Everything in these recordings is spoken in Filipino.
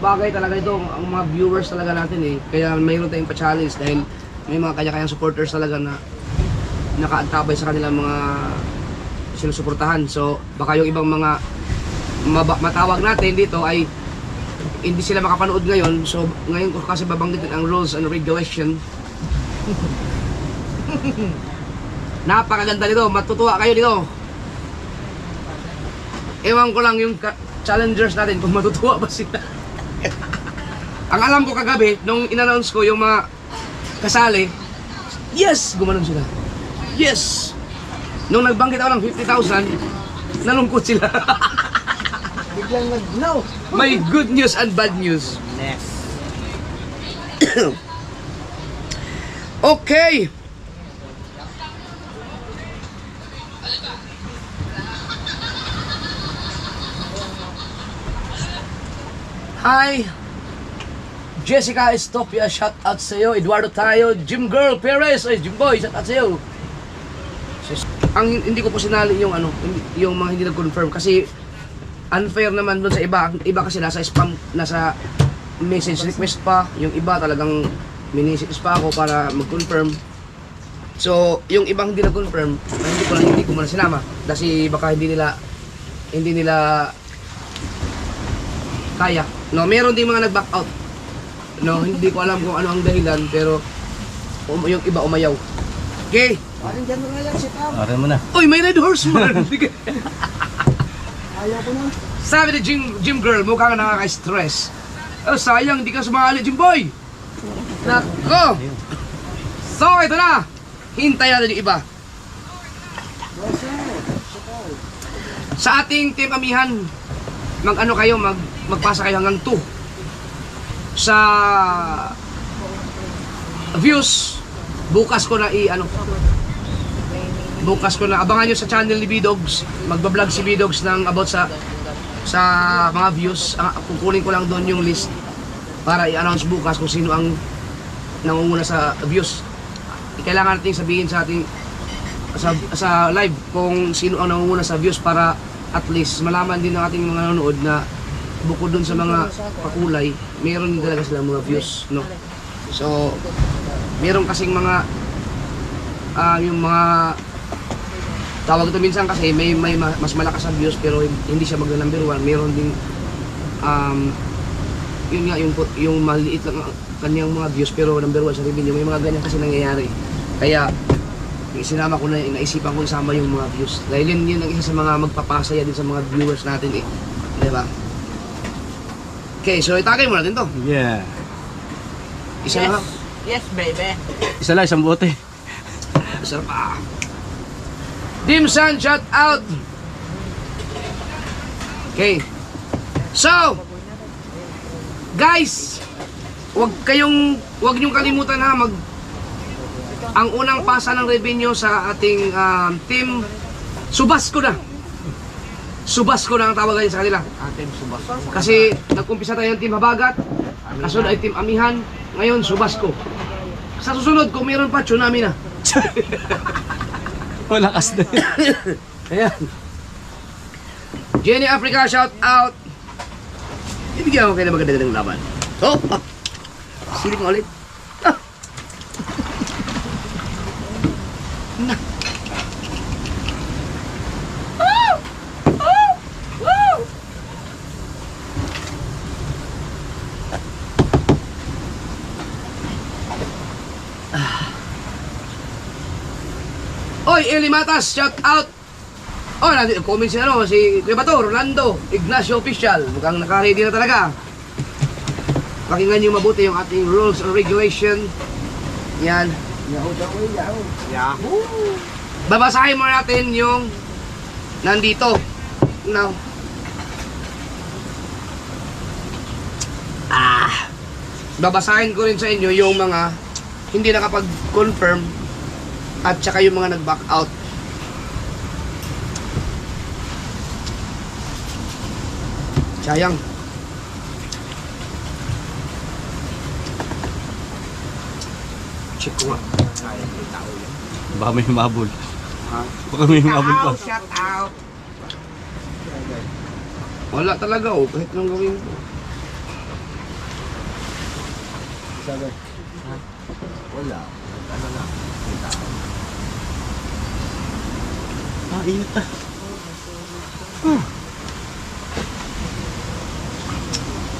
bagay talaga ito, ang mga viewers talaga natin eh. Kaya mayroon tayong pa-challenge dahil may mga kanya-kanyang supporters talaga na nakaantabay sa kanilang mga sinusuportahan. So, baka yung ibang mga matawag natin dito ay hindi sila makapanood ngayon. So, ngayon ko kasi babanggitin ang rules and regulation. Napakaganda nito, matutuwa kayo dito. Ewan ko lang yung challengers natin kung matutuwa ba sila. Ang alam ko kagabi, nung in-announce ko yung mga kasali, yes! Gumanon sila. Yes! Nung nagbanggit ako ng 50,000, nalungkot sila. Biglang no. May good news and bad news. Next. Okay! Hi! Jessica Estopia, shout out sa iyo. Eduardo Tayo, Jim Girl Perez, ay Jim Boy, shout out sa iyo. Ang hindi ko po sinali yung ano, yung mga hindi nag-confirm kasi unfair naman doon sa iba. Ang iba kasi nasa spam, nasa message request pa. Yung iba talagang minisits pa ako para mag-confirm. So, yung ibang hindi nag-confirm, hindi ko muna sinama kasi baka hindi nila kaya. No, meron din mga nag-back out. No, hindi ko alam kung ano ang dahilan pero yung iba umayaw. Okay. Parang dyan na lang si Tam. Akin mo na. Uy, may red horseman. Ayaw ko na. Sabi ni Jim Girl, mukhang nakaka-stress. Oh, sayang, hindi ka sumali, Jim Boy. Nako. So, ito na. Hintay natin yung iba. Sa ating team amihan, mag-ano kayo, magpasa kayo hanggang 2. Sa views, bukas ko na abangan nyo sa channel ni Bidogs. Magbablog si Bidogs ng about sa mga views. Kukunin ko lang doon yung list para i-announce bukas kung sino ang nangunguna sa views. Kailangan natin sabihin sa ating sa live kung sino ang nangunguna sa views para at least malaman din ng ating mga nanonood na bukod dun sa mga pakulay, meron din talaga silang mga views, no? So, meron kasing mga yung mga tawag ito minsan kasi may mas malakas ang views pero hindi siya magna-number 1. Meron ding yun nga yung maliit lang kanyang mga views pero number 1 sa revenue. May mga ganyan kasi nangyayari. Kaya sinama ko na, naisipan ko isama yung mga views. Dahil yun ang isa sa mga magpapasaya din sa mga viewers natin eh. Di ba? Okay, so itagay mo natin to. Yeah. Isa lang. Yes, baby. Isa lang, isang bote. Sarap ah. Dimsan, shout out. Okay. So, guys, wag niyong kalimutan ha, ang unang pasa ng revenue sa ating team, Subasco na ang tawagan sa kanila. Atin subas. Kasi nag-umpisa tayo ng team Habagat, kasunod ay team Amihan, ngayon Subasco. Sa susunod, kung meron pa, tsunami na. Malakas na. Ayan. Jenny Africa, shout out. Ibigyan ko kayo na maganda ng laban. So, silip nga ulit. Na. Oy, Eli Matas, shout out. Oh, nandito comment si Kuya Bato, Rolando, Ignacio Official. Mukhang naka-ready na talaga. Pakinggan niyo mabuti yung ating rules and regulation. Yan. Yahoo! Babasahin mo natin yung nandito. Now. Babasahin ko rin sa inyo yung mga hindi nakapag-confirm at saka yung mga nag-back out. Sayang. Check ko nga. Baka may humabol. Ha? Baka may humabol pa. Shout out! Wala talaga oh, kahit nang gawin ko. Sabi. Wala. Ano na? Kita. Init ah.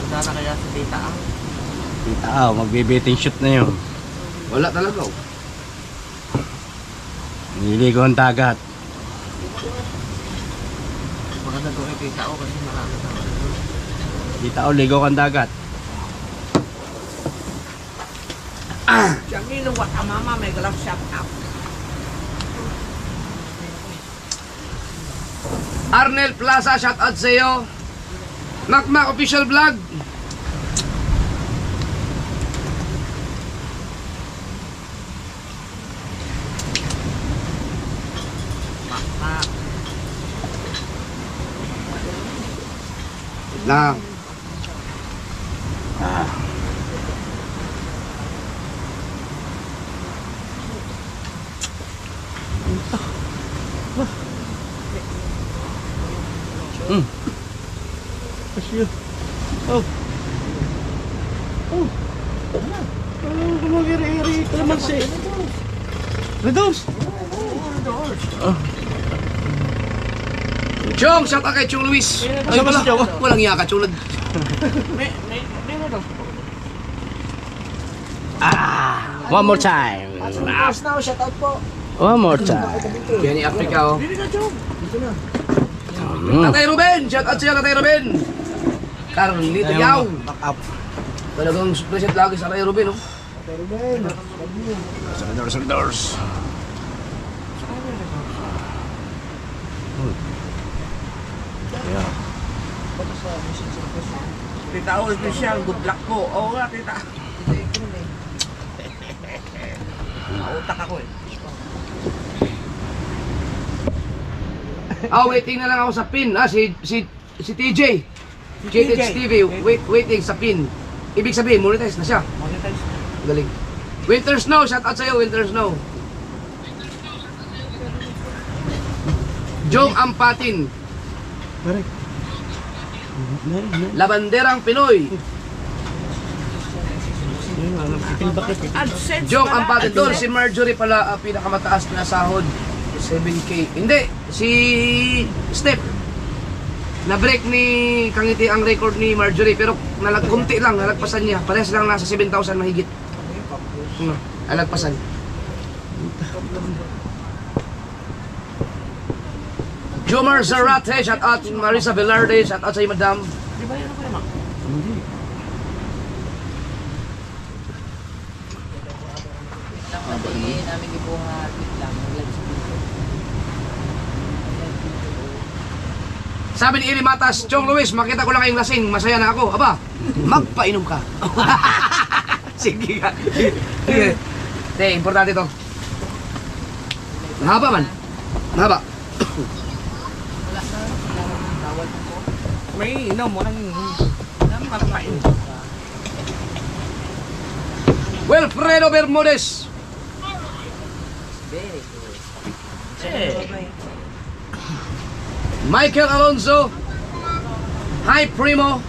Wala na kaya sa data ang. Kita magbe-betting shoot na yun. Wala talaga oh. Niligo ang dagat. Maganda ko kay kita o kasi marami na. Kita ligo ang dagat. Siyang inuwat ang mama may glove shop up. Arnel Plaza, shout out sa iyo. Makmak official vlog. Na. Asya. Oh. Oh. Ano kumagiri-iri ka naman si Redos. Chong, shout out kay Chong Luis. Ay Ano ba pala, si Chong? walang iya ka, Chong. May na daw. One more time. Last now, shout out po. One more time. Yan ni Africa oh. Dili na, Chong. Dito na. Tatay Ruben, shout out sa iyo, Tatay Ruben. Carlito Yaw. Back up. Talagang present lagi sa Tatay Ruben oh. Doors. Tita o, special. Good luck po. Oo nga, tita. Nautak ako eh. Waiting na lang ako sa pin. Si TJ. JTH TV, waiting sa pin. Ibig sabihin, monetize na siya. Monetize. Galing. Winter Snow, shout out sa iyo, Winter Snow. Jong Ampatin, Correct. Labanderang Pinoy. AdSense Jong pala. Ampatin, doon si Marjorie pala pinakamataas na sahod, 7K. Hindi, si Step. Na-break ni Kangiti ang record ni Marjorie pero kunti lang, nalagpasan niya. Parehas lang nasa 7,000 mahigit. Nalagpasan. Jomar Zarate, shout out. Marisa Velarde, shout out sa iyo, madam. Di ba yun ako naman? Hindi. Namin ibuhat lang. Sabi ni Ili Matas, Chong Luis, makita ko lang kayong lasing, masaya na ako. Aba, magpainom ka. Sige ka. Sige. Te, importante to. Mahaba man. Mahaba. May inom mo lang. Magpain. Wilfredo Bermudez. Michael Alonso. Hi, Primo.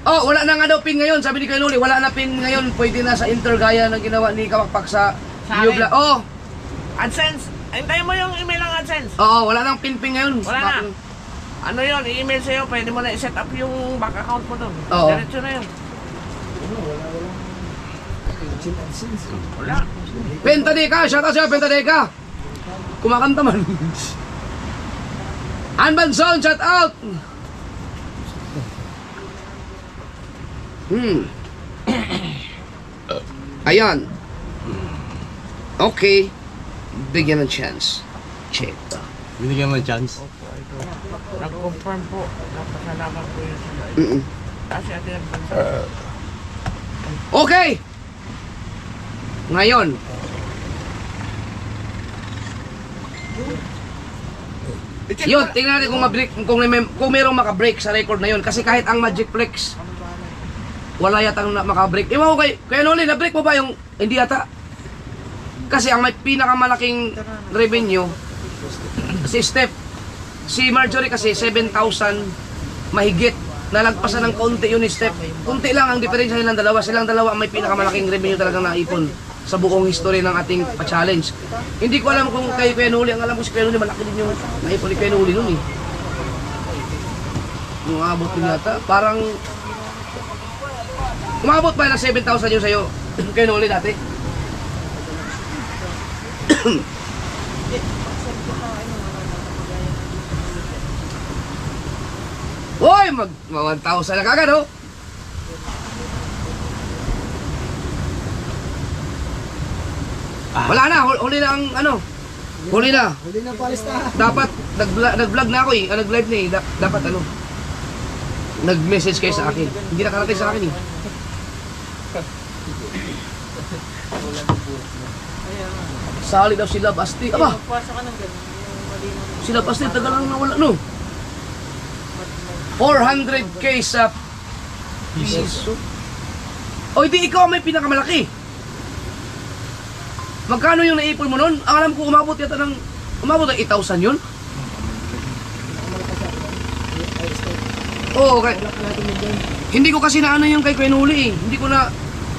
Oh, wala na nga daw pin ngayon. Sabi ni Kuya Noli, wala na pin ngayon. Pwede na sa Inter gaya ng ginawa ni Kamakpak sa New akin? Oh, AdSense. Hintayin mo yung email ng AdSense. oo, wala nang pin ngayon. Wala na. Ano yun? I-email sa'yo. Pwede mo na i-set up yung bank account mo doon. Oo. Diretso na yun. Wala. Pentadeka, shout out sa'yo, Pentadeka. Kumakanta man. Anbanson, shout out. Ayan. Okay. Bigyan ng chance. Check. Binigyan mo ng chance. Nag-confirm po. Napasalamat po yun sa Mm-mm. kasi ate nagbansa. Okay. Ngayon. Yun, tingnan natin kung ma-break, kung merong maka-break sa record na yun. Kasi kahit ang Magic Flex, wala yatang maka-break. Ewan ko kaya Noli, na-break mo ba yung, hindi yata? Kasi ang may pinakamalaking revenue, si Steph, si Marjorie kasi 7,000 mahigit. nalagpasan ng konti yung step. Konti lang ang diferensya nilang dalawa. Silang dalawa ang may pinakamalaking revenue talagang naipon sa buong history ng ating pa-challenge. Hindi ko alam kung kay Kuya Noli, ang alam ko si Kuya Noli, malaki din yung naipon ni Kuya Noli nun eh. Umabot din yata. Parang umabot ba ng 7,000 yung sa'yo? Kuya Noli dati? Hoy, mag 1,000 na kagad, oh. Wala na, huli na ang ano. Huli na. Huli na palis na. Dapat nag-vlog na ako eh, nag-live na eh. Dapat ano. Nag-message kayo sa akin. Hindi nakarating sa akin eh. Sali daw si Love Asti. Aba, Magpasa ka ng ganun. Yung malinaw. si Love Asti tagal lang nawala no. 400k sa piso. O hindi ikaw ang may pinakamalaki. Magkano yung naipon mo nun? Ang alam ko umabot yata ng 8,000 yun. Oo, okay. Hindi ko kasi naano yung kay Kuya Noli eh. Hindi ko na...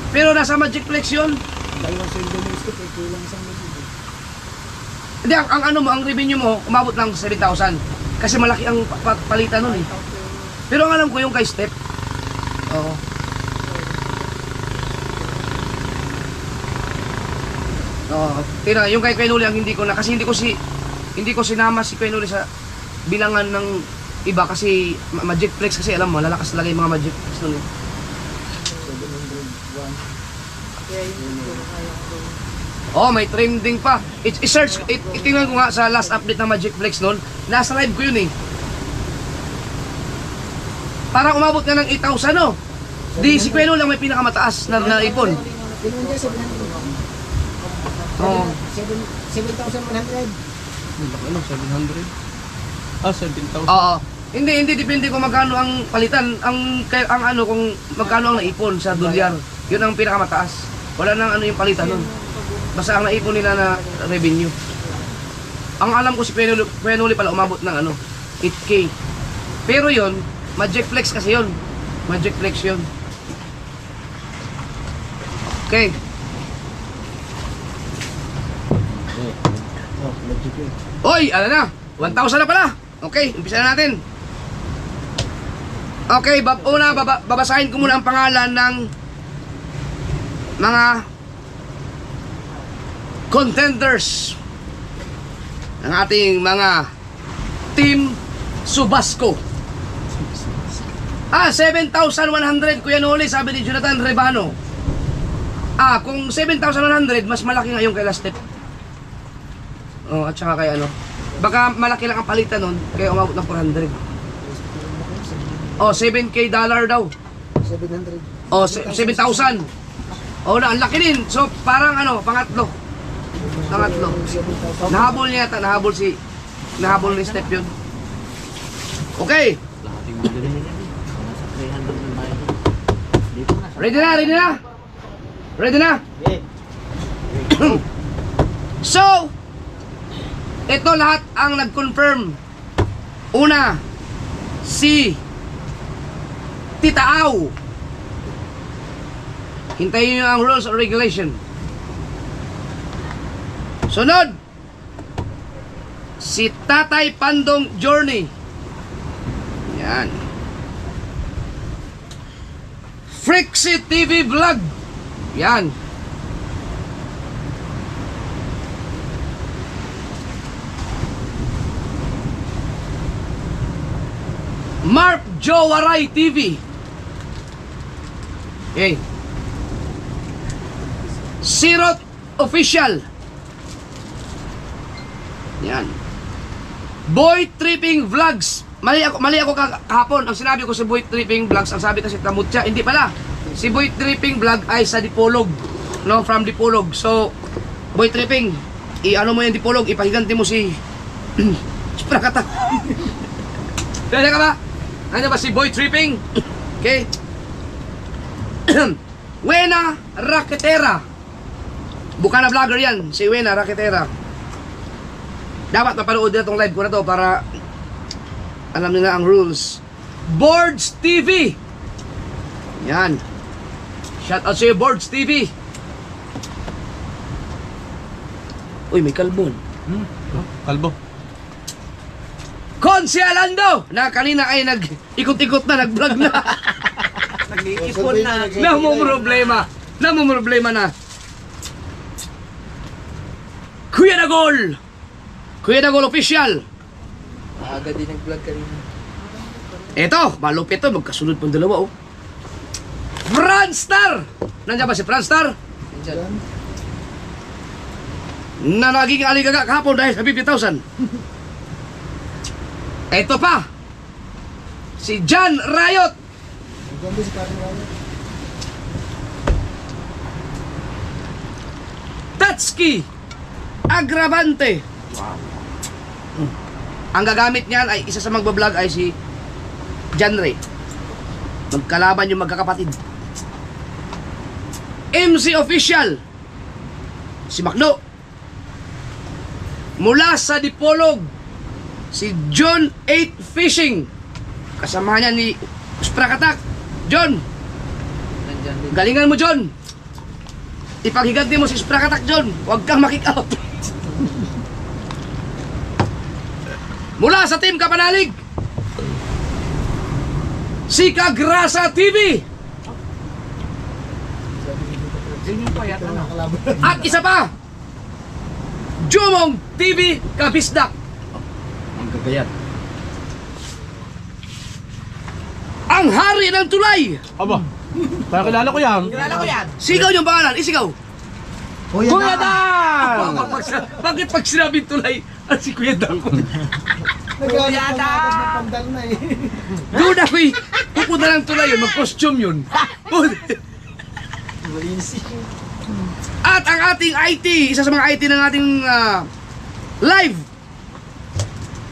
Pero nasa Magic Flex yun. Dalawang sweldo mo isip, eh, kulang isang libo. Hindi, ang ano mo, ang revenue mo, umabot ng 7,000. Kasi malaki ang palitan nun eh. Pero ang alam ko yung kay Step. Oo. Oo. Tira, yung kay Kuya Noli ang hindi ko na, kasi hindi ko sinama si Kuya Noli sa bilangan ng iba kasi Magic Flex kasi alam mo, lalakas talaga yung mga Magic Flex nun eh. 701. Kaya yun yung kaya ko. Oh, may trending pa. I-search, itingnan ko nga sa last update ng Magic Flex noon. Nasa live ko yun eh. Parang umabot nga ng 8,000 no? Di si Kuya Noli lang may pinakamataas na naipon. Pinuun niya 700. Oo. 7,100. Ano, 700? Ah, 17,000. Oo. Hindi depende kung magkano ang palitan. Ang ano kung magkano ang naipon sa dolyar. Yun ang pinakamataas. Wala nang ano yung palitan nun. Basta ang naipon nila na revenue. Ang alam ko si Kuya Noli pala umabot ng ano, 8K. Pero yun, Magic Flex kasi yun. Magic Flex yun. Okay. Oh, legit yun. Oy, ano na? 1,000 na pala. Okay, umpisa na natin. Okay, babasahin ko muna ang pangalan ng mga contenders ng ating mga Team Subasco. 7,100 Kuya Noli, sabi ni Jonathan Rebano. Kung 7,100, mas malaki ngayon kay Last Step. Oh, at saka kay ano. Baka malaki lang ang palitan nun, kaya umabot ng 400. Oh, 7K dollar daw. 700. Oh, 7,000. Oh, ang laki din. So, parang ano, pangatlo. Pangatlo. 7,000. Nahabol niya yata, nahabol ni Step yun. Okay. Lahating mo din yan. Nasa 300 na tayo. Dito na. Ready na, ready na? Ready na? So, ito lahat ang nag-confirm. Una, si Tita Au. Hintayin nyo ang rules or regulation. Sunod, si Tatay Pandong Journey. Yan. Frixie TV Vlog. Yan. Mark Jowaray TV. Okay. Sirot Official. Yan. Boy Tripping Vlogs. Mali ako kahapon. Ang sinabi ko sa Boy Tripping Vlogs, ang sabi kasi Tamutya, hindi pala. Si Boy Tripping Vlog ay sa Dipolog. No, from Dipolog. So, Boy Tripping, i-ano mo yung Dipolog, ipahiganti mo si Prakata. Pwede ka ba? Ano ba si Boy Tripping? Okay. Wena Raketera. Bukan na vlogger yan, si Wena Raketera. Dapat mapanood na itong live ko na to para alam nila ang rules. Boards TV. Yan. Shout out sa'yo, Boards TV. Uy, may kalbon. Kalbo. Konsi Alando, na kanina ay nag-ikot-ikot na, nag-vlog na. Nag-iipon na. Namumroblema na. Kuya Dagol official. Aga din nag-vlog kanina. Eto, malupit to, magkasunod pang dalawa oh. Franstar! Nandiyan ba si Franstar? Diyan. Na naging aligaga kahapon dahil sa 50,000. Eto pa, si John Riot. Diyan din si Karen Ryan. Tatsuki Agravante. Ang gagamit niyan ay isa sa magbablog ay si John Ray. Magkalaban yung magkakapatid. MC Official, si Macdo. Mula sa Dipolog, si John 8 Fishing. Kasama niya ni Sprakatak. John, galingan mo John. Ipaghiganti mo si Sprakatak John. Huwag kang makick out. Mula sa Team Kapanalig, si Kagrasa TV. At isa pa, Jumong TV Kabisdak. Ang gagayat. Ang hari ng tulay. Aba. Kaya kilala ko yan. Kilala ko yan. Sigaw yung pangalan, isigaw. Kuya Dan! Bakit pag sinabing tulay, si Kuya Dan ko? Nagalit na agad ng pandal na eh. Doon ako'y pupunta ng tulay yun, mag-costume yun. At ang ating IT, isa sa mga IT ng ating live,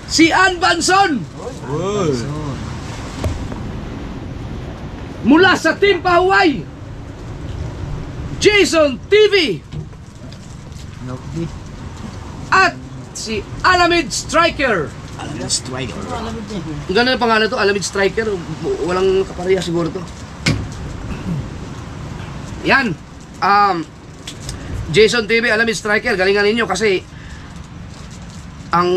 si Ann Banson. Mula sa Team Pahuway, Jason TV. At si Alamid Striker. Alamid Striker. Gano'n ang pangalan to, Alamid Striker. Walang kapareha siguro to. Yan. Jason TV, Alamid Striker. Galingan ninyo kasi ang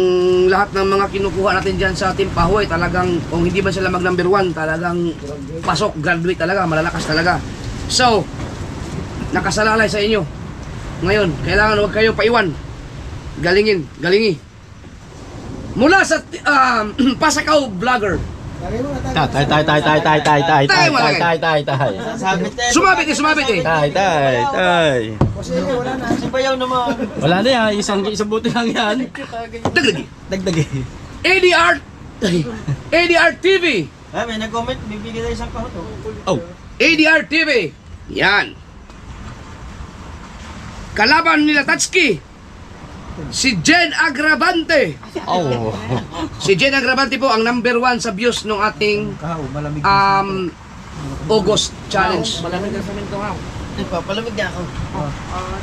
lahat ng mga kinukuha natin dyan sa Team Pahuway, talagang kung hindi man sila mag number 1, talagang pasok, graduate talaga, malalakas talaga. So, nakasalalay sa inyo. Ngayon, kailangan huwag kayong paiwan. Galingi. Mula sa Pasakaw Vlogger. Lagay mo na Tay. Sumabit eh. Tay. Kasi wala na. Sibayaw naman. Wala na yan, isang buti lang yan. Dagdagi. Dagdagi. ADR TV. Ah, may nag-comment, bibigyan tayo isang kahot. Oh. ADR TV. Yan. Kalaban nila Tatsuki, si Jen Agravante. Oh. Si Jen Agravante po ang number 1 sa views ng ating Malamig. August challenge. Malamig ang samin to ha. Papalamig na ako.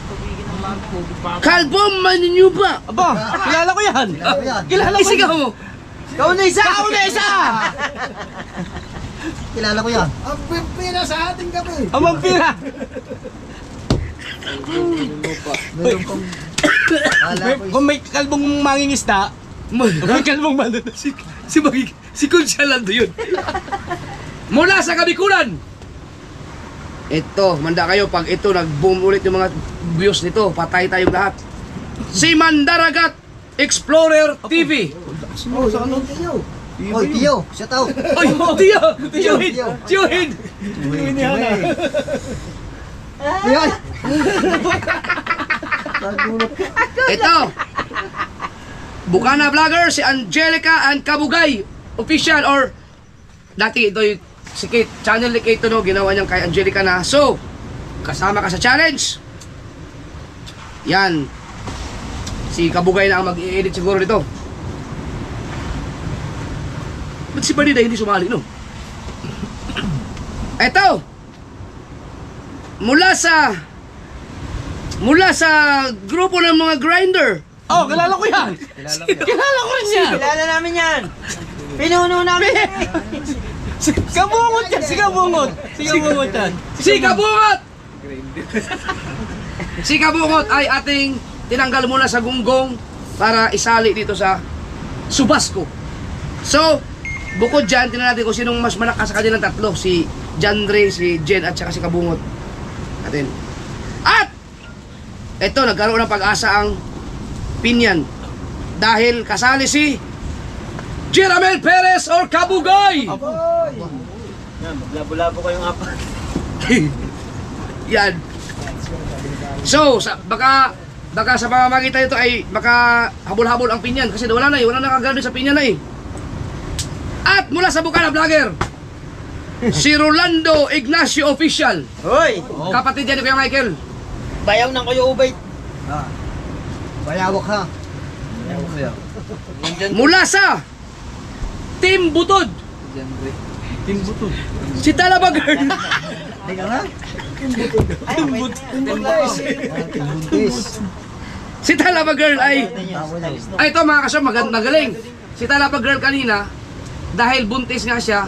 Tubigin ng bago. Kalbom maninyo ba? Aba, kilala ko yan. Kilala ko Isigaw mo. Ikaw na isa! Kilala ko yan. Ang pipira sa ating gabi. Ang vampira. Meron pang... Kung may kalbong mangingisda, may kalbong manunod. Si Consialando yun. Mula sa Kabikulan. Ito, manda kayo pag ito nag-boom ulit yung mga views nito, patay tayong lahat. Si Mandaragat Explorer TV. Oh, sa ano? Tiyo. Oy, Tiyo. Shout out. Oy, Tiohid! Tiohid! Tiyo. Nagulat. Ito. Bukana Vlogger, si Angelica and Kabugay Official or dati ito yung si Kate, channel ni Kate no, ginawa niyang kay Angelica na. So, kasama ka sa challenge. Yan. Si Kabugay na ang mag-i-edit siguro nito. Ba't si Padida hindi sumali, no? Ito. Mula sa grupo ng mga grinder. Oh, kilala ko yan. Kilala ko rin yan. Kilala namin yan. Pinuno namin. Kabungot yan! Si Kabungot! Si Kabungot yan! Si Kabungot! Si Kabungot ay ating tinanggal muna sa gunggong para isali dito sa Subasco. So, bukod dyan, tingnan natin kung sinong mas malakas sa kanilang tatlo. Si Jandre, si Jen, at saka si Kabungot. Natin. At! Ito, nagkaroon ng pag-asa ang Pinyan. Dahil kasali si Jeramel Perez or Kabugay! Yan, maglabo-labo ko yung apat. Yan. So, baka sa pamamagitan ito ay baka habol-habol ang Pinyan kasi wala na wala nakagraduate sa Pinyan na eh. At mula sa Bukana Vlogger, si Rolando Ignacio Official. Hoy! Kapatid yan ni Kuya Michael. Bayaw ng kayo, Ubay. Bayawak ha. Mula sa Team Butod, Team Butod. si Talaba Girl. Teka nga. Si Talaba Girl ay ito mga kasyo, magaling. Si Talaba Girl kanina, dahil buntis nga siya,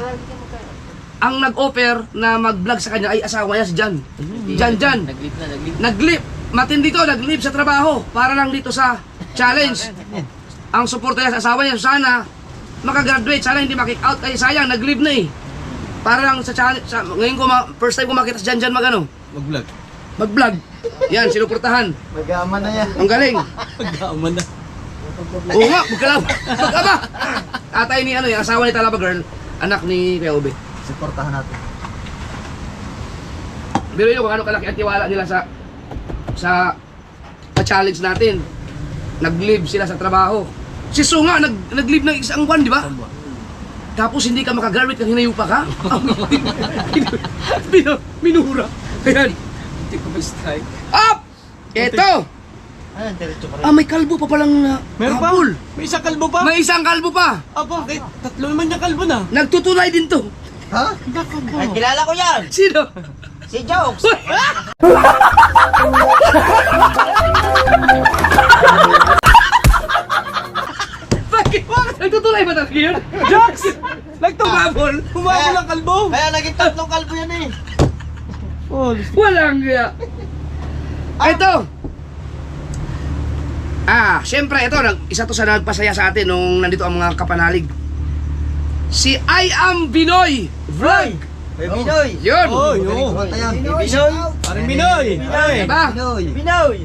ang nag-offer na mag-vlog sa kanya ay asawa niya si Jan. Jan. Nag-leave. Matindi to, nag-leave sa trabaho para lang dito sa challenge. Ang suporta niya sa asawa niya, sana makagraduate, sana hindi makick out kasi sayang, nag-leave na eh. Para lang sa challenge, ngayon ko, first time ko makita si Jan mag-ano, Mag-vlog. mag-vlog. Yan, sinuportahan. Mag-aman na yan. Ang galing. Mag-aaman na. Oo nga, magkama. Tatay ni yung asawa ni Talaba Girl, anak ni Kuya Ube. Supportahan natin. Pero yun, kung ano kalaki ang tiwala nila sa challenge natin. Nag-leave sila sa trabaho. Si Su nga, nag-leave ng isang buwan, di ba? Tapos hindi ka makagraduate kang hinayupa ka? Minura. Ayan. Hindi ko ma-strike. Up! Eto! Ayan, diretso pa rin. Ah, may kalbo pa palang Meron pa? habol. May isang kalbo pa? May isang kalbo pa. Aba, tatlo naman yung kalbo na. Nagtutulay din to. Ha? Ay, kilala ko yan! Sino? Si Jokes! Bakit? Nagtutulay ba talaga yun? Jax! Nagtumabol! Habol. Humabol ang kalbo! Kaya naging tatlong kalbo yan eh. Oh, Walang kaya. Ito. Syempre ito, isa to sa nagpasaya sa atin nung nandito ang mga kapanalig. Si I Am Binoy Vlog. Hey, Binoy! Yun. oh, yo. Binoy! Parang Minoy! Ay! Diba? Pinoy. Binoy!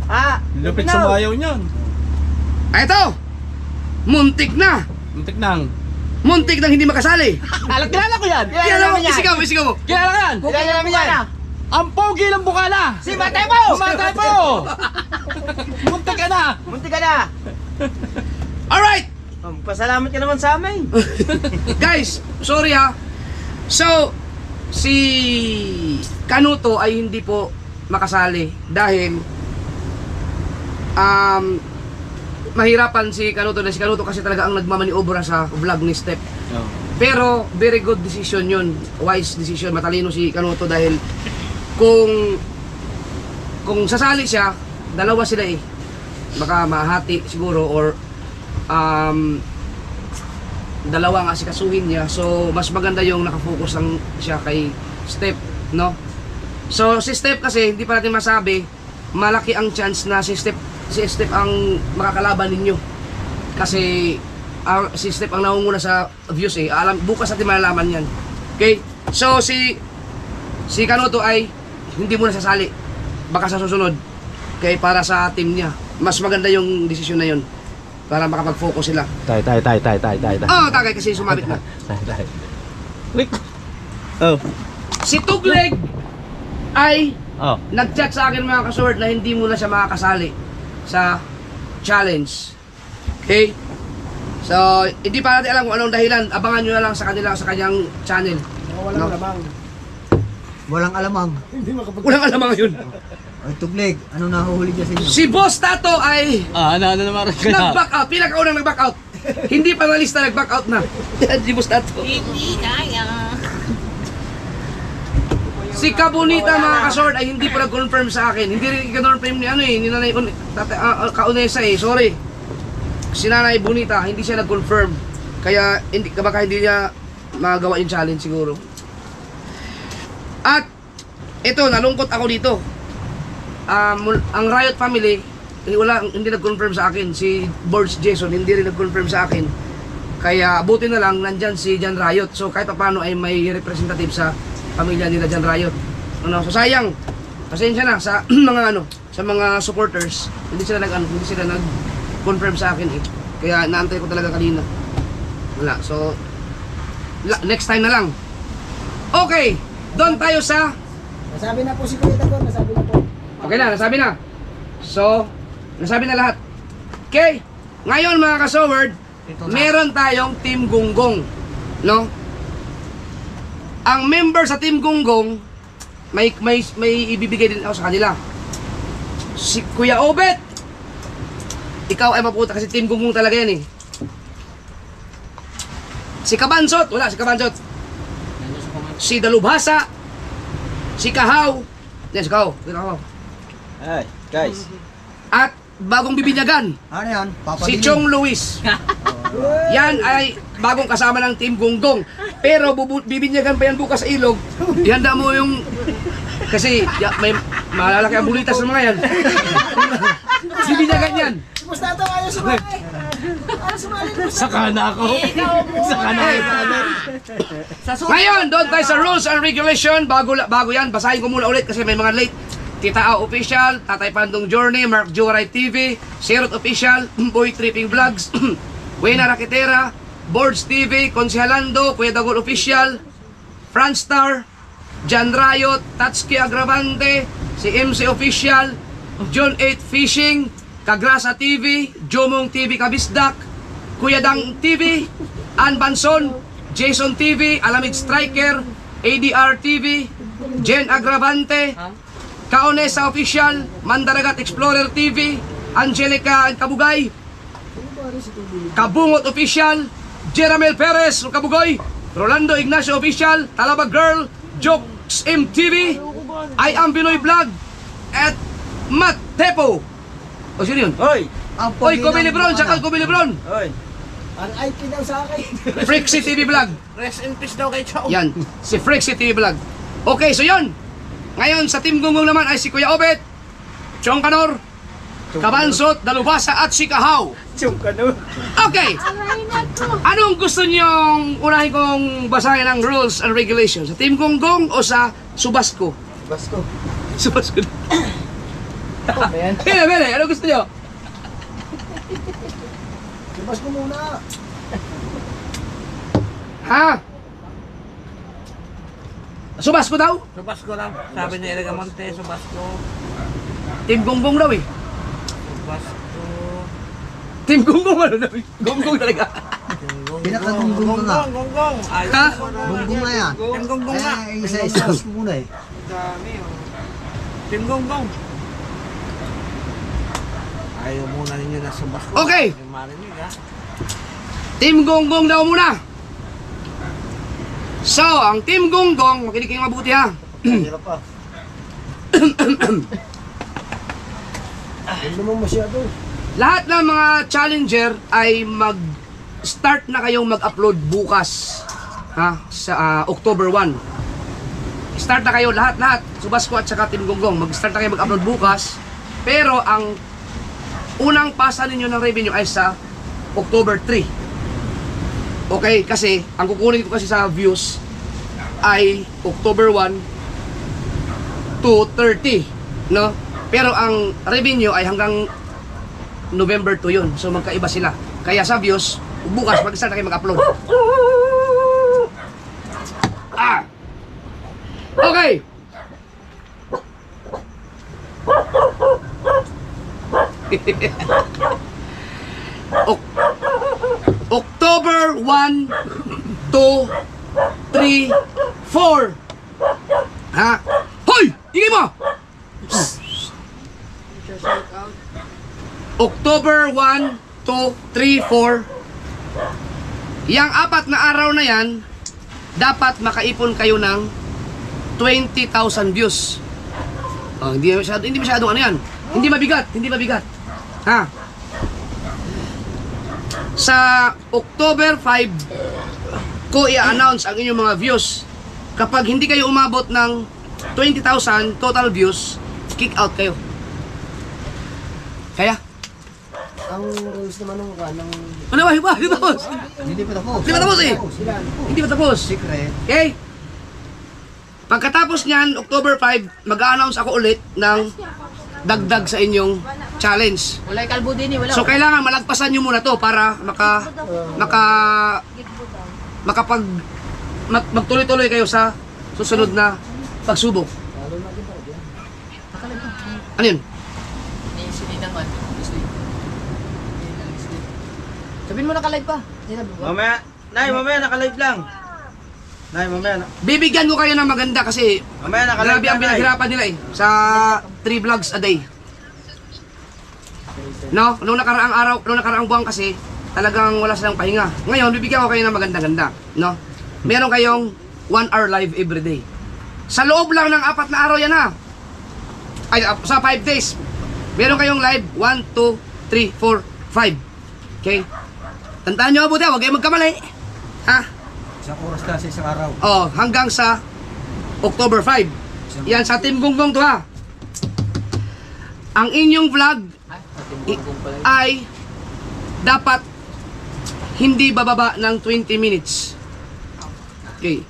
Ah! Lupit sa bayaw niyan. Ito. Muntik na. Muntik nang. Muntik nang hindi makasali. Kilala ko yan! Kilala mo, isigaw mo. Kilala ko yan! Kilala namin yan! Ang pogi ng bukala! Si Matay mo! Sumatay po! Muntik ka na! Munti ka na! Alright. Pasalamat ka naman sa amin! Guys, sorry ha. So, si Kanuto ay hindi po makasali dahil mahirapan si Kanuto kasi talaga ang nagmamaniobra sa vlog ni Step. Pero very good decision yun, wise decision, matalino si Kanuto dahil kung sasali siya, dalawa sila eh. Baka mahati siguro or dalawa nga asikasuhin niya. So mas maganda yung nakafocus lang siya kay Step, no? So si Step kasi hindi pa natin masabi, malaki ang chance na si Step ang makakalaban ninyo. Kasi si Step ang nangunguna sa views eh. Bukas natin malalaman yan. Okay? So si Kanuto ay hindi muna sasali. Baka sa susunod. Okay, para sa team niya. Mas maganda yung desisyon na yun. Para makapag-focus sila. Tay. Oo, tagay kasi sumabit na. Tay. Oh. Si Tugleg ay Oh. nag-chat sa akin mga kasword na hindi muna siya makakasali sa challenge. Okay? So, hindi pa natin alam kung anong dahilan. Abangan nyo na lang sa kanyang channel. No? Walang alamang. Walang alam mga yun. Ay, Tugleg, anong nahuhuli niya sa inyo? Si Boss Tato ay Ano naman rin kaya? nag-back out. Pinakaunang nag-back out. Hindi pa nalista, nag-back out na. Si Boss Tato. Hindi kaya. Si Kabunita mga kasword ay hindi pa nag-confirm sa akin. Hindi rin i-confirm ni ni Nanay Kaunesa eh. Sorry. Si Nanay Bonita, hindi siya nag-confirm. Kaya baka hindi niya magawa yung challenge siguro. At ito, nalungkot ako dito. Ang Riot family, hindi nag-confirm sa akin. Si Boards Jason, hindi rin nag-confirm sa akin. Kaya buti na lang, nandyan si John Riot. So kahit paano ay may representative sa pamilya nila John Riot. So sayang, pasensya na sa sa mga supporters. Hindi sila nag-confirm sa akin eh. Kaya naantay ko talaga kanina. Wala. So next time na lang. Okay, doon tayo sa Nasabi na po si Kuya Dagor, nasabi na po. okay na, nasabi na. So, nasabi na lahat. Okay, ngayon mga kasoward, meron tayong Team Gunggong, no? Ang member sa Team Gunggong, may ibibigay din ako sa kanila. Si Kuya Obet, ikaw ay maputa kasi Team Gunggong talaga yan eh. Si Kabansot, wala si Kabansot. Si Dalubhasa, si Kahaw, si Kahaw, Ay, guys. at bagong bibinyagan, Ano yan? si Papadilim. Chong Luis. Yan ay bagong kasama ng Team Gunggong. Pero bibinyagan pa yan bukas sa ilog. Ihanda mo yung... Kasi may malalaki ang bulitas ng mga yan. Bibinyagan yan. Basta ito ayaw sumali. Ayaw sumali. Saka na ako. Saka na ako. Ngayon, doon tayo sa rules and regulation. Bago yan, basahin ko muna ulit kasi may mga late. Tita A Official, Tatay Pandong Journey, Mark Joray TV, Sirot Official, Boy Tripping Vlogs, Wena Rakitera, Boards TV, Konsihalando, Kuya Dagol Official, Franstar, John Riot, Tatsuki Agravante, si MC Official, John 8 Fishing, Kagrasa TV, Jomong TV Kabisdak, Kuya Dang TV, Ann Banson, Jason TV, Alamid Striker, ADR TV, Jen Agravante, Kaonesa Official, Mandaragat Explorer TV, Angelica Kabugay, Kabungot Official, Jeramel Perez Kabugay, Rolando Ignacio Official, Talaba Girl, Jokes MTV, I Am Pinoy Vlog, at Matt Tepo. O sino yun? Hoy! Ang Oy, pogi Kobe ng Lebron, mga- tsaka Kobe Lebron. Hoy! Ang IP daw sa akin. Freaksy TV Vlog. Rest in peace daw kay Chow. Yan, si Freaksy TV Vlog. Okay, so yun. Ngayon, sa Team Gunggong naman ay si Kuya Obet, Chong Kanor, Kabansot, Dalubhasa at si Kahaw. Chong ka no? Okay. Anong gusto niyong unahin kong basahin ng rules and regulations? Sa Team Gunggong o sa Subasco? Basko. Subasco. Bene, ano gusto niyo? Basko muna. Ha? Subasco daw? Subasco lang. Sabi ni Erika Monte, Subasco. Team Gunggong daw eh. Subasco. Team Gunggong ano daw eh? Gunggong talaga. Pinakagunggong ka nga. Gonggong. Ayos. Ha? Gunggong na yan. Team Gonggong nga. Isa-isa basko muna eh. Dami, oh. Team Gonggong. Ayaw muna ninyo na Subasco. Okay. Yung marinig ha. Team Gunggong daw muna. So, ang Team Gunggong, makinig kayong mabuti ha. Hirap pa. Hindi naman masyado. Lahat ng mga challenger ay mag-start na kayong mag-upload bukas. Ha? Sa October 1. Start na kayo lahat. Subasco at saka Team Gunggong. Mag-start na kayo mag-upload bukas. Pero ang unang pasa ninyo ng revenue ay sa October 3. Okay, kasi ang kukunin ko kasi sa views ay October 1 to 30, no? Pero ang revenue ay hanggang November 2 yun. So magkaiba sila. Kaya sa views, bukas mag-start na kayo mag-upload. Okay. October 1, 2, 3, 4. Ha? Hoy! Ingay mo! October 1, 2, 3, 4. Yang apat na araw na yan, dapat makaipon kayo ng 20,000 views. Oh, hindi masyado ano yan. Hindi mabigat. Ha? Sa October 5, ko i-announce ang inyong mga views. Kapag hindi kayo umabot ng 20,000 total views, kick out kayo. Kaya? Ang rules naman ng Ano ba? Hindi tapos. Hindi pa tapos. Hindi pa tapos eh. Hindi pa tapos. Secret. Okay? Pagkatapos niyan, October 5, mag-a-announce ako ulit ng dagdag sa inyong challenge. Wala kalbo din eh, wala. So kailangan malagpasan nyo muna to para magtuloy-tuloy kayo sa susunod na pagsubok. Ano yun? Sininangan. Sabihin mo nakalive pa. Sinabi mo. Mamaya, Nay, mamaya naka-live lang. Nay, mamaya Bibigyan ko kayo ng maganda kasi naka-live grabe ang lang, Nay. pinaghirapan nila eh sa 3 vlogs a day. No, nung nakaraang buwan kasi talagang wala silang pahinga. Ngayon, bibigyan ko kayo ng maganda-ganda, no? Meron kayong 1 hour live every day. Sa loob lang ng 4 na araw yan ha. Ay, sa 5 days. Meron kayong live 1, 2, 3, 4, 5. Okay? Tandaan nyo mabuti, huwag kayong magkamali. Ha? Isang oras na sa isang araw. Oh, hanggang sa October 5. Yan sa Team Gonggong to ha. Ang inyong vlog ay dapat hindi bababa ng 20 minutes. Okay.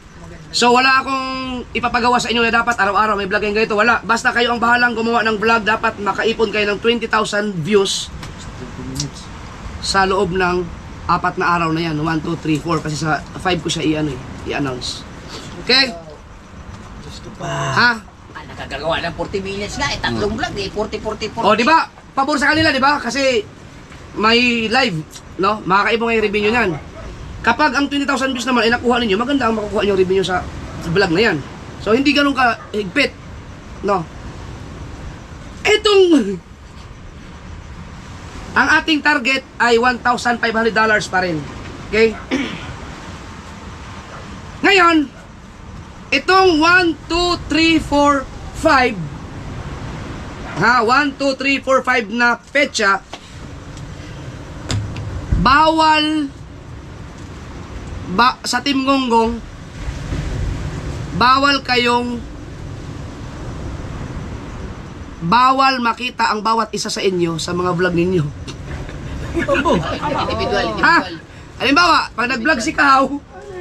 So wala akong ipapagawa sa inyo na dapat araw-araw may vlog kayong ganito. Wala. Basta kayo ang bahalang gumawa ng vlog, dapat makaipon kayo ng 20,000 views sa loob ng 4 na araw na yan. 1, 2, 3, 4. Kasi sa 5 ko siya i-announce. Okay? Ha? Nakagagawa ng 40 minutes nga eh. Tatlong vlog eh. 40. O, di ba? Pabor sa kanila, di ba? Kasi may live, no? Makakaipon kayo revenue niyan. Kapag ang 20,000 views naman ay nakuha ninyo, maganda ang makukuha nyo revenue sa vlog na yan. So, hindi ganun ka higpit, no? Etong ang ating target ay $1,500 pa rin. Okay? Ngayon, itong 1, 2, 3, 4, 5 ha, 1, 2, 3, 4, 5 na petsa, bawal sa Team Gonggong, bawal makita ang bawat isa sa inyo sa mga vlog ninyo. Individual. Ha? Halimbawa, pag nag-vlog si Kahaw,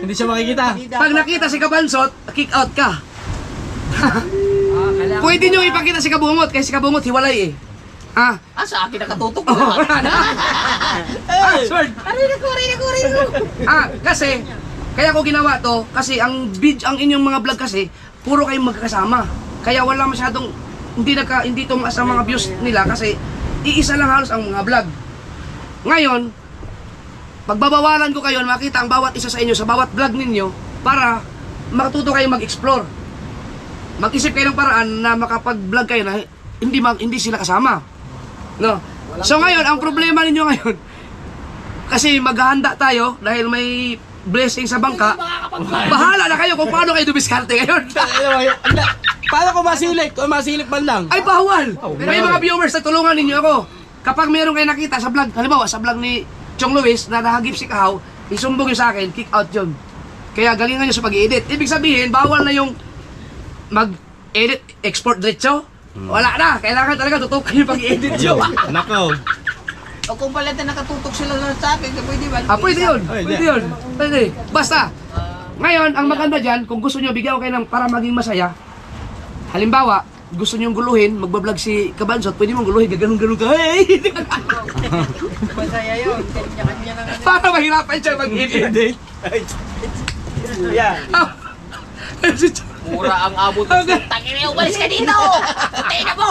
Hindi siya makikita. pag nakita si Kabansot, kick out ka. Pwede nyo ipakita si Kabungot, kasi si Kabungot hiwalay eh. Ha? Sa akin nakatutok Oh, na. wala na. Sword. Aray ko. Kasi, kaya ko ginawa to, kasi ang inyong mga vlog kasi, puro kayong magkakasama. Kaya wala masyadong, hindi tumaas ang mga views nila kasi, iisa lang halos ang mga vlog. Ngayon, pagbabawalan ko kayo, makita ang bawat isa sa inyo, sa bawat vlog ninyo, para matuto kayong mag-explore. Mag-isip kayo ng paraan na makapag-vlog kayo na hindi sila kasama. No? So ngayon, ang problema ninyo ngayon, kasi maghahanda tayo dahil may blessing sa bangka, bahala na kayo kung paano kayo dumiskarte ngayon. Paano ko masilik? O masilip man lang? Ay, bawal! May mga viewers na tulungan ninyo ako. Kapag meron kayo nakita sa vlog, halimbawa sa vlog ni Chong Luis na nahagip si Kahaw, isumbong yun sa akin, kick out yun. Kaya galingan nyo sa pag-i-edit. Ibig sabihin, bawal na yung mag-edit, export diretso. Wala na, kailangan talaga tutukan yung pag-i-edit nyo. Nako. O kung pala nakatutok sila sa akin, pwede ba? Pwede yun. Ay, Pwede yun. Pwede. Basta. Ngayon, ang maganda dyan, kung gusto nyo, bigyan ko kayo ng para maging masaya. Halimbawa, gusto nyo guluhin, magbablog si Kabansot, pwede mong guluhin, gaganong-ganong ka. Hey! Masaya yun. Kanya-kanya na. Para mahirapan siya mag-edit. Yeah. Mura ang abot. Tangin na, umalis ka dito! Tayo na mo!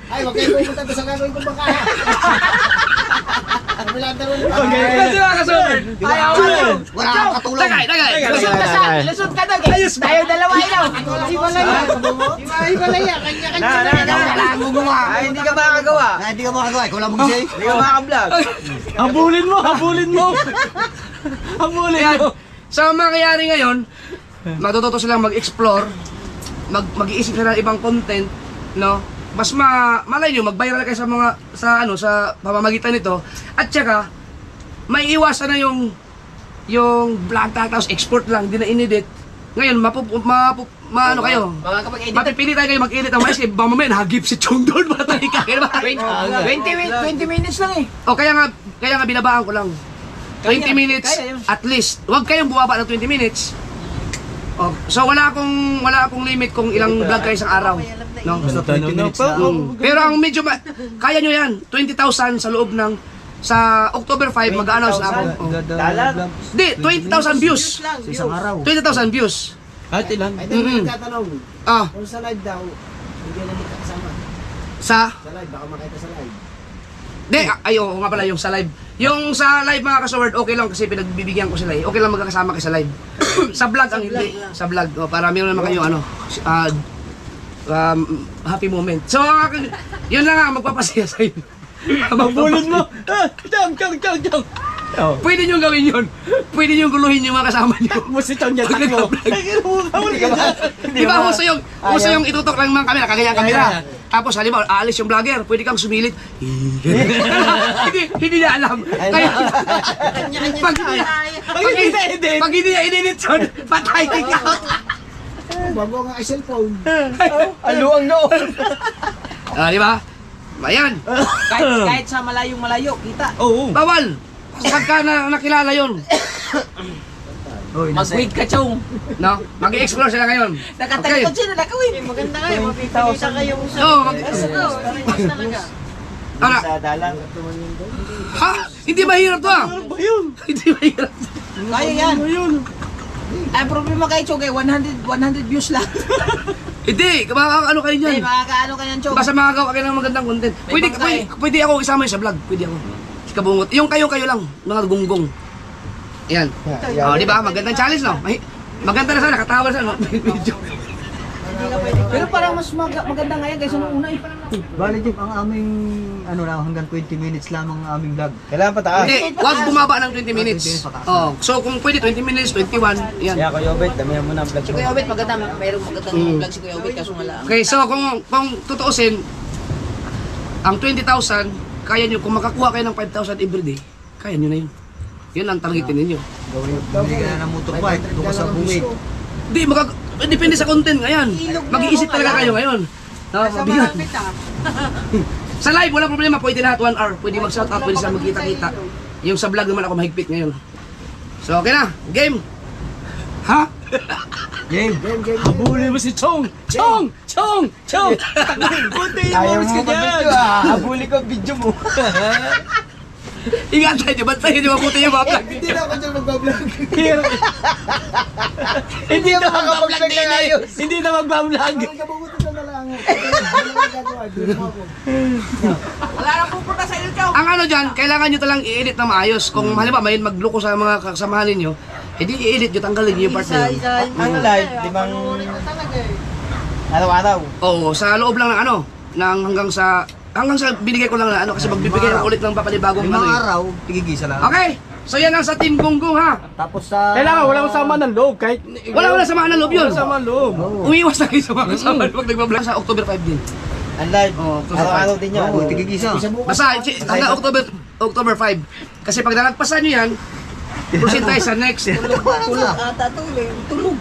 Ay, huwag kayo pumunta doon sa gagawin kong bangka. Kabilanda rin. Kasi mga ka-super. Ayaw! Wala kang katulong. Tagay. Lusot ka sa! Lusot ka doon! Tayo dalawa ilaw! Hiwalay yan. Hiwalay yan. Kanya-kanya na. Wala kang gumawa. Ay, hindi ka makagawa. Hindi ka makagawa. Ikaw lang mag-say. Hindi ka makablog. Habulin mo. Habulin Yan. mo. So, ang mangyayari ngayon, matututo silang mag-explore, mag-iisip sila ng ibang content, no? Mas malay nyo, mag-viral kayo sa pamamagitan nito, at saka may iwasan na yung yung vlog tag, tapos export lang, hindi na inedit. Ngayon, ano kayo? Mga kapag-edit. Mapipili tayo kayo mag-edit ng mais, eh, baka mamaya nahagip si Chong doon, patay ka, kaya ba? 20 minutes lang eh. O kaya nga binabaan ko lang. 20 minutes kaya yun. at least. Huwag kayong bumaba ng 20 minutes. O, so wala akong limit kung ilang vlog kayo isang araw. No? Basta 20 minutes lang. Pero ang medyo kaya nyo yan, 20,000 sa loob ng sa October 5 mag-announce na ako. Oh. Hindi, 20,000 views. Sa isang araw. 20,000 views. Kahit ilan. Ay, dahil nagtatanong, Ah, kung sa live daw, hindi na kasama. sa Sa live, baka makita sa live. Hindi, oo nga pala yung sa live. Yung sa live mga ka-sword, okay lang kasi pinagbibigyan ko sila eh. Okay lang magkakasama kayo sa live. Sa vlog ang hindi. Sa vlog, para meron naman kayo happy moment. So, yun lang nga, magpapasaya sa inyo. Magbulod mo! Jang! Pwede nyo gawin yun. Pwede nyo guluhin yung mga kasama nyo. Musitaw niya Pag takbo. nagka-vlog. Di ba uso yung itutok lang mga kamera, kagaya ang kamera. Tapos halimbawa, aalis yung vlogger, pwede kang sumilit. hindi niya alam. Kaya, pag hindi niya inedit yun, patay ka. Bago nga ay cellphone. Aluang noon. Di ba? Ayan, Kahit sa malayo, kita. Oo. bawal. Pagka nakilala yun. Mag-wait ka, Chong. No? Mag-explore sila ngayon. Nakatalikod sila, nakawin. Maganda nga, mapipilita kayong sa... Oo, talaga. Ano? dalang. Ha? Hindi mahirap to ah. Hindi mahirap. Kaya yan. Ang problema kay Chong eh, 100 views lang. Hindi, ano kayo Hindi, dyan? makakaano ka yan, Chong. Basta makagawa kayo ng magandang content. Pwede ako isama yun sa vlog. Pwede ako. Kabungot. Yung kayo lang. Mga gunggong. Ayan. Di ba? Magandang challenge, no? Maganda na sana. Katawa na sana. Video. Pero parang mas maganda nga yan kaysa nung una eh. Bali Jim, ang aming hanggang 20 minutes lamang ang aming vlog. Kailangan pataas. Hindi, huwag bumaba ng 20 minutes. Oh, so kung pwede 20 minutes, 21. Yan. Kaya Kuya Obet, damihan mo na ang vlog Si mo. Kuya Obet, mayroong magandang vlog si Kuya Obet kaso wala. Okay, so kung tutuusin, ang 20,000, kaya nyo, kung makakuha kayo ng 5,000 everyday, kaya nyo na yun. Yun ang targetin ninyo. Hindi ka na ng motorbike. Doon ka sa buwig. Hindi, depende sa content ngayon. Mag-iisip talaga kayo ngayon. No, mabigat. Sa live, wala problema. Pwede lahat 1 hour. Pwede mag-shout out, pwede sila magkita-kita. Yung sa vlog naman ako mahigpit ngayon. So, okay na. Game. Ha? Game. Habulin mo si Chong! Chong! Buti Ayaw yung mo ka dyan! mag-video habuli ko ang video mo. Ingatan nyo, bantayan nyo mabuti yung mga vlog. Hindi na ako dyan magbablog. Hindi na mag-vlog din ayos! Hindi na mag-vlog! Parang kabubuti na lang. Ano ang gagawa? Hindi mo ako. Wala nang pupunta sa iyo, Chong. Ang ano dyan, kailangan nyo talang i-edit na maayos. Kung halimbawa may magloko sa mga kasamahan ninyo, edi i-edit nyo, tanggalin nyo yung part na yun. Ang live, limang araw-araw. Oo, sa loob lang ng ano, hanggang sa binigay ko lang na ano, kasi magbibigay ako ulit ng papanibagong ano Limang eh. araw, tigigisa lang. Okay, so yan ang sa Team Gunggong ha. Tapos sa... Kailangan walang sama ng loob kahit Wala samaan ng loob yun. Walang sama ng loob. Umiwas na kayo sa mga kasama pag nagbablog sa October 5 din. Ang live, Oo, araw-araw din yan. Oo, tigigisa. Basta hanggang October 5. Kasi pag nalagpasan nyo yan, proceed tayo sa next. Tulog.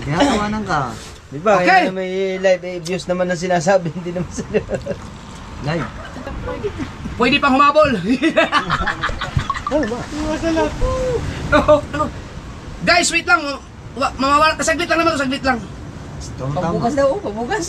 Tinatawanan ka. Di ba? Okay. Kaya may live views naman ang sinasabi, hindi naman sila. Live. Pwede pang humabol. Ano? Guys, wait lang. Mamawala. Saglit lang naman. Saglit lang. Tama-tama. Pabukas daw, pabukas.